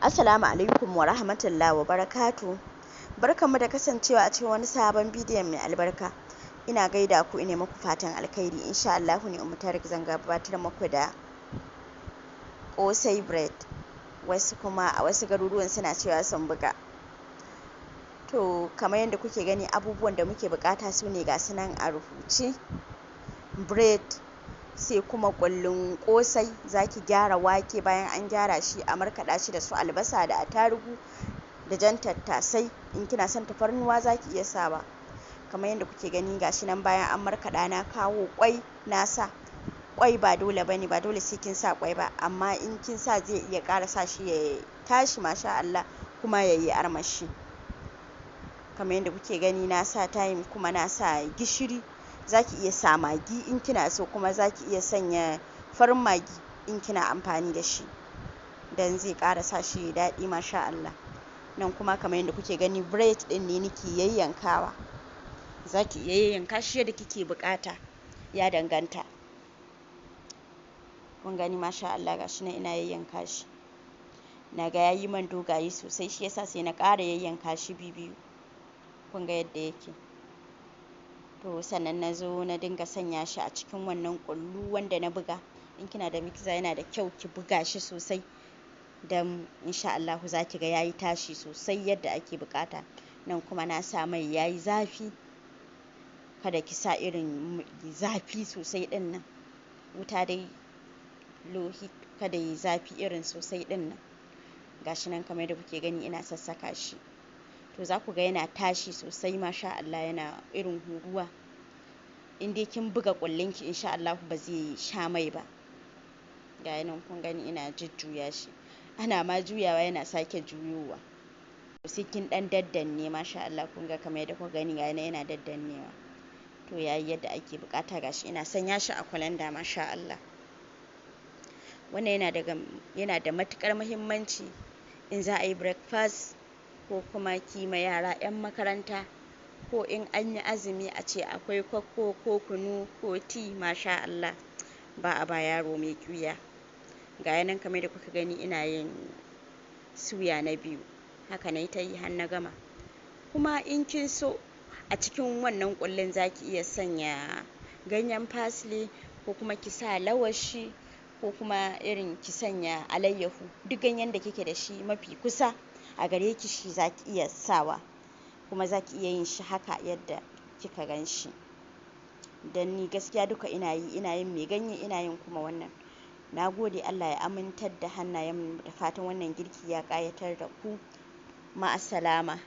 Assalamu alaikum wa rahmatullahi wa barakatuh. Barkanmu da kasancewa a cikin wani sabon bidiyon mai albarka. Ina gaida ku, ina muku fatan alkhairi. Insha Allah ne Ummu Tarik zan gabatar muku da ƙosai bread. Wasu kuma a wasu garuruwan suna cewa sambuga. To kamar yadda kuke gani, abubuwan da muke bukata su ne ga su nan a rubuce. Bread, sai kuma ƙullun ƙosai. Za ki gyara wake, bayan an gyara shi a markaɗa shi da su albasa da attarugu da jan tattasai. In kina son tafarnuwa za ki iya sawa. Kamar yadda kuke gani gashi nan, bayan an markaɗa na kawo ƙwai na sa. Ƙwai ba dole bane, ba dole sai kin sa ƙwai ba, amma in kin sa zai iya ƙara sa shi ya tashi masha Allah, kuma ya yi armashi. Kamar yadda kuke gani na sa thyme kuma na sa gishiri. Za ki iya sa magi in kina so, kuma za ki iya sanya farin magi in kina amfani da shi, dan zai ƙara sa shi ya daɗi masha Allah. Nan kuma kamar yadda kuke gani, bread ɗin ne nake yayyankawa. Za ki iya yayyanka shi yadda kike buƙata, ya danganta. Kun gani masha Allah, gashi nan ina yayyanka shi. Na ga yayi man dogaye sosai, shi yasa sai na ƙara yayyanka shi biyu. Kun ga yadda yake. To sannan na zo na dinga sanya shi a cikin wannan ƙullu wanda na buga. In kina da mixer yana da kyau ki buga shi sosai, dan insha Allahu za ki ga yayi tashi sosai yadda ake buƙata. Nan kuma na sa mai yayi zafi. Kada ki sa irin zafi sosai ɗin nan. Wuta dai low heat, kada yi zafi irin sosai ɗin nan. Gashi nan kamar yadda kuke gani ina sassaka shi. To za ku ga yana tashi sosai masha Allah, yana irin huruwa. In dai kin buga ƙullinki insha Allah ba zai sha mai ba. Ga nan kun gani ina jujjuya shi. Ana ma juyawa yana sake juyowa. Sai kin ɗan daddanne masha Allah. Kun ga kamar yadda kuka gani ga yana daddannewa. To yayi yadda ake buƙata. Gashi ina sanya shi a kwalanda masha Allah. Wannan yana da matuƙar muhimmanci in za a yi breakfast, ko kuma ki ma yara 'yan makaranta, ko in an yi azumi a ce akwai kwakko ko kunu ko tea masha Allah, ba a ba yaro mai ƙyuya. Ga nan kamar da kuka gani ina yin suya na biyu. Haka na ta yi har na gama. Kuma in kin so a cikin wannan ƙullin za ki iya sanya ganyen parsley, ko kuma ki sa lawashi, ko kuma irin ki sanya alayyahu. Duk ganyen da kike da shi mafi kusa a gare ki shi za ki iya sawa, kuma za ki iya yin shi haka yadda kika gan shi. Dan ni gaskiya duka ina yin mai ganye, ina yin kuma wannan. Na gode, Allah ya amintar da hannayenmu, da fatan wannan girki ya ƙayatar da ku. Ma'assalama.